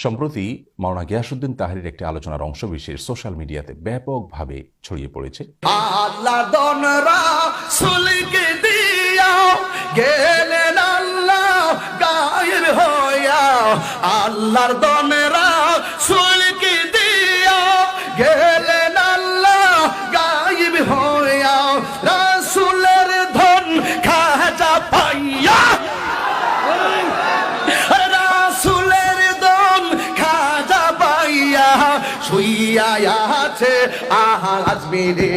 সম্প্রতি মাওলানা গিয়াসউদ্দিন তাহরির একটি আলোচনার অংশবিশেষ সোশ্যাল মিডিয়াতে ব্যাপকভাবে ছড়িয়ে পড়েছে। আল্লাহ দনরা সুলকে দিয়া গেলেন আল্লাহ গায়েব হইয়া, আল্লাহর দনরা সুলকে দিয়া গেলেন আল্লাহ গায়েব হইয়া, রাসূলের ধন খাজা পাইয়া, রাসূলের ধন খাজা পাইয়া শুইয়া আছে আজমিরে।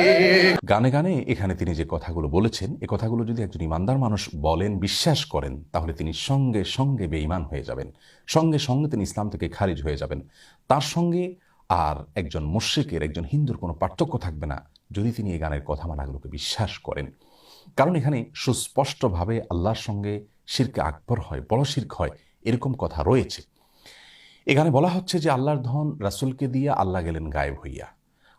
গানে গানে এখানে তিনি যে কথাগুলো বলেছেন, এ কথাগুলো যদি একজন ইমানদার মানুষ বলেন, বিশ্বাস করেন, তাহলে তিনি সঙ্গে সঙ্গে বেঈমান হয়ে যাবেন, সঙ্গে সঙ্গে তিনি ইসলাম থেকে খারিজ হয়ে যাবেন। তার সঙ্গে আর একজন মুশরিকের, একজন হিন্দুর কোনো পার্থক্য থাকবে না যদি তিনি এই গানের কথামালাগুলোকে বিশ্বাস করেন। কারণ এখানে সুস্পষ্টভাবে আল্লাহর সঙ্গে শিরকে আকবর হয়, বড় শিরক হয়, এরকম কথা রয়েছে। এখানে বলা হচ্ছে যে আল্লাহর ধন রাসূলকে দিয়ে আল্লাহ গেলেন গায়েব হইয়া।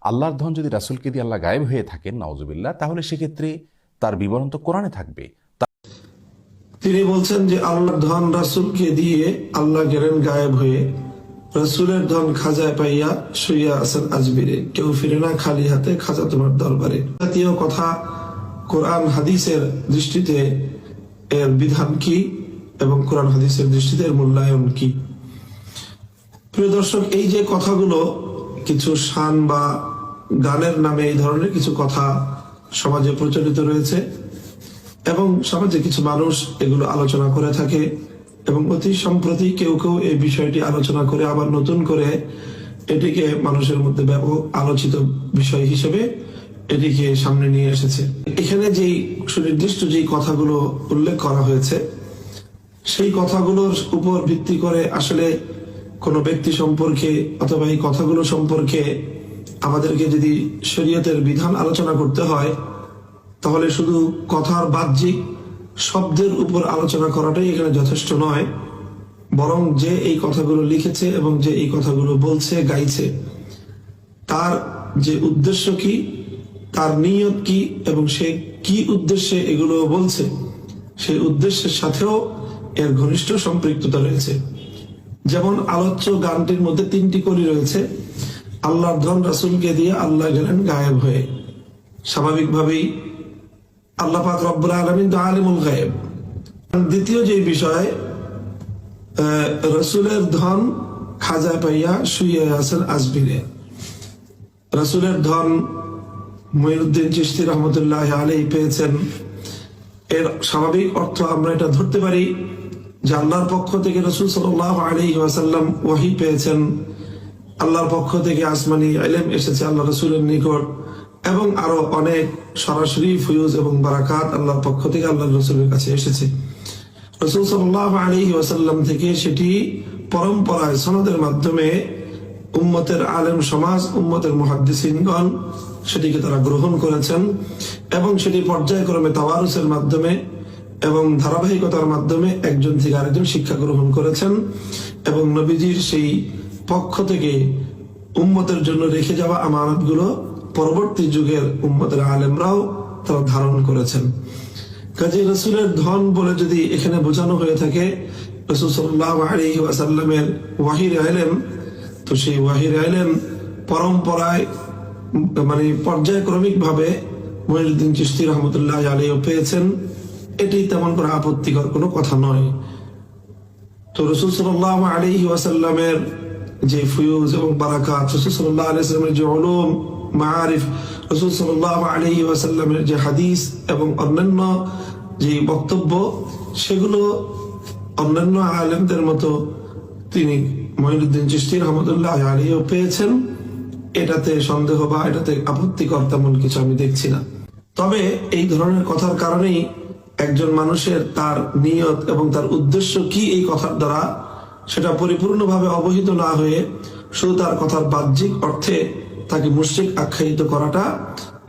আল্লাহর ধন যদি রাসূলকে দিয়ে আল্লাহ গায়েব হয়ে থাকেন, নাউজুবিল্লাহ, তাহলে সেক্ষেত্রে তার বিবরণ তো কোরআনে থাকবে। তিনি বলছেন যে আল্লাহর ধন রাসূলকে দিয়ে আল্লাহ গেলেন গায়েব হয়ে, রাসূলের ধন খাজায় পাইয়া শুইয়া আছেন আজমিরে, কেউ ফিরে না খালি হাতে খাজা তোমার দরবারে। জাতীয় কথা কোরআন হাদিসের দৃষ্টিতে এর বিধান কি এবং কোরআন হাদিসের দৃষ্টিতে এর মূল্যায়ন কি? প্রিয় দর্শক, এই যে কথাগুলো, কিছু শান বা গানের নামে এই ধরনের কিছু কথা সমাজে প্রচলিত রয়েছে এবং সমাজে কিছু মানুষ এগুলো আলোচনা করে থাকে এবং অতি সম্প্রতি কেউ কেউ এই বিষয়টি আলোচনা করে আবার নতুন করে এটিকে মানুষের মধ্যে ব্যাপক আলোচিত বিষয় হিসেবে এটিকে সামনে নিয়ে এসেছে। এখানে যেই সুনির্দিষ্ট যেই কথাগুলো উল্লেখ করা হয়েছে, সেই কথাগুলোর উপর ভিত্তি করে আসলে কোনো ব্যক্তি সম্পর্কে অথবা এই কথাগুলো সম্পর্কে আমাদেরকে যদি শরীয়তের বিধান আলোচনা করতে হয়, তাহলে শুধু কথার বাহ্যিক শব্দের উপর আলোচনা করাটাই এখানে যথেষ্ট নয়, বরং যে এই কথাগুলো লিখেছে এবং যে এই কথাগুলো বলছে, গাইছে, তার যে উদ্দেশ্য কি, তার নিয়ত কি এবং সে কি উদ্দেশ্যে এগুলো বলছে, সেই উদ্দেশ্যের সাথেও এর ঘনিষ্ঠ সম্পৃক্ততা রয়েছে। যেমন আলোচ্য গানটির মধ্যে তিনটি কলি রয়েছে। আল্লাহর ধন রাসূলকে দিয়ে আল্লাহ গেলেন গায়েব হয়ে। স্বাভাবিকভাবেই আল্লাহ পাক রব্বুল আলামিন তো আলিমুল গায়েব। দ্বিতীয় যে বিষয়, রাসূলের ধন খাজা পাইয়া শুয়ে আছেন আজমিরে। রাসূলের ধন মুঈনুদ্দিন চিশতি রহমতুল্লাহ আলাইহি পেয়েছেন। এর স্বাভাবিক অর্থ আমরা এটা ধরতে পারি যে আল্লাহর পক্ষ থেকে রাসূল সাল্লাল্লাহু আলাইহি ওয়াসাল্লাম ওহী পেয়েছেন, আল্লাহর পক্ষ থেকে আসমানি ইলম এসেছে আল্লাহ রাসূলের নিকট, এবং আরো অনেক সরাসরি ফয়ুজ এবং বারাকাত আল্লাহর পক্ষ থেকে আল্লাহ রাসূলের কাছে এসেছে। রাসূল সাল্লাল্লাহু আলাইহি ওয়াসাল্লাম থেকে সেটি পরম্পরায় সনদের মাধ্যমে উম্মতের আলেম সমাজ, উম্মতের মুহাদ্দিসিনগণ সেটিকে তারা গ্রহণ করেছেন এবং সেটি পর্যায়ক্রমে তাওয়ারুসের মাধ্যমে এবং ধারাবাহিকতার মাধ্যমে একজন থেকে আরেকজন শিক্ষা গ্রহণ করেছেন এবং নবীজির সেই পক্ষ থেকে উম্মতের জন্য রেখে যাওয়া আমানতগুলো পরবর্তী যুগের উম্মতের আলেমরাও তারা ধারণ করেছেন। কাজে রাসূলের ধন বলে যদি এখানে বোঝানো হয়ে থাকে রাসূল সাল্লাল্লাহু আলাইহি ওয়াসাল্লামের ওয়াহির ইলম, তো সেই ওয়াহির ইলম পরম্পরায় মানে পর্যায়ক্রমিক ভাবে মুঈনুদ্দিন চিশতি রহমতুল্লাহ আলাইহি পেয়েছেন, এটি তেমন করে আপত্তিকর কোনো কথা নয়। তো রাসূল সাল্লাল্লাহু আলাইহি ওয়াসাল্লামের যে ফয়ুজ এবং বারাকাত, রাসূল সাল্লাল্লাহু আলাইহি ওয়াসাল্লামের যে উলুম মাআরিফ, রাসূল সাল্লাল্লাহু আলাইহি ওয়াসাল্লামের যে হাদিস এবং অন্যান্য যে বক্তব্য, সেগুলো অন্যান্য আলেমদের মতো তিনি মুঈনুদ্দিন চিশতি রহমতুল্লাহ আলাইহি পেয়েছেন। এটাতে সন্দেহ বা এটাতে আপত্তিকর তেমন কিছু আমি দেখছি না। তবে এই ধরনের কথার কারণেই একজন মানুষের তার নিয়ত এবং তার উদ্দেশ্য কি এই কথার দ্বারা সেটা পরিপূর্ণভাবে অবহিত না হয়ে শুধু তার কথার বাহ্যিক অর্থে তাকে মুশরিক আখ্যায়িত করাটা,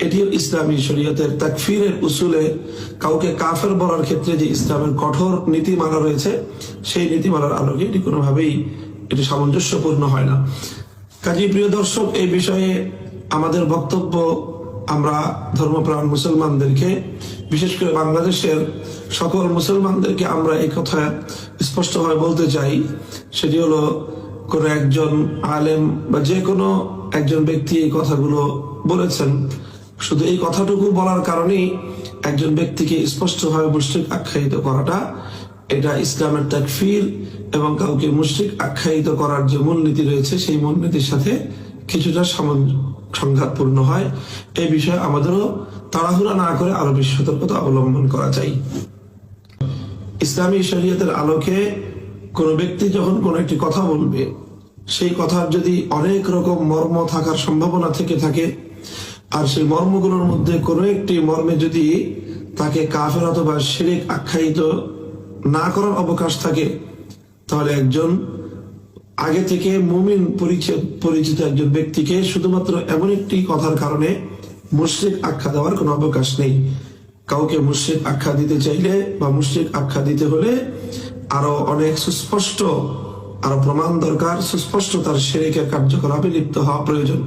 এটিও ইসলামী শরীয়তের তাকফীরের উসুলে কাউকে কাফের বলার ক্ষেত্রে যে ইসলামের কঠোর নীতিমালা রয়েছে, সেই নীতিমালার আলোকে এটি কোনোভাবেই এটি সামঞ্জস্যপূর্ণ হয় না। কাজেই প্রিয় দর্শক, এই বিষয়ে আমাদের বক্তব্য আমরা ধর্মপ্রাণ মুসলমানদেরকে, বিশেষ করে বাংলাদেশের সকল মুসলমানদেরকে আমরা এই কথা স্পষ্টভাবে বলতে চাই, সেটি হলো কোন একজন আলেম বা যে কোনো একজন ব্যক্তি এই কথাগুলো বলেছেন, শুধু এই কথাটুকু বলার কারণেই একজন ব্যক্তিকে স্পষ্টভাবে মুশরিক আখ্যায়িত করাটা, এটা ইসলামের তাকফির এবং কাউকে মুশরিক আখ্যায়িত করার যে মূলনীতি রয়েছে সেই মূলনীতির সাথে কিছুটা সংঘাতপূর্ণ হয়। এই বিষয়ে আমাদেরও তাড়াহুড়া না করে আরো বেশি সতর্কতা অবলম্বন করা চাই। ইসলামী শরীয়তের আলোকে কোন ব্যক্তি যখন কোন একটি কথা বলবে, সেই কথার যদি অনেক রকম মর্ম থাকার সম্ভাবনা থেকে থাকে, আর সেই মর্মগুলোর মধ্যে কোনো একটি মর্মে যদি তাকে কাফের অথবা শিরক আখ্যায়িত না করার অবকাশ থাকে, তাহলে একজন আগে থেকে মুমিন পরিচিত একজন ব্যক্তিকে শুধুমাত্র এমন একটি কথার কারণে মুশরিক আখ্যা দেওয়ার কোনো অবকাশ নেই। কাউকে মুশরিক আখ্যা দিতে চাইলে বা মুশরিক আখ্যা দিতে হলে আরো অনেক সুস্পষ্ট, আরো প্রমাণ দরকার, সুস্পষ্ট তার শিরকের কার্যকলাপে লিপ্ত হওয়া প্রয়োজন।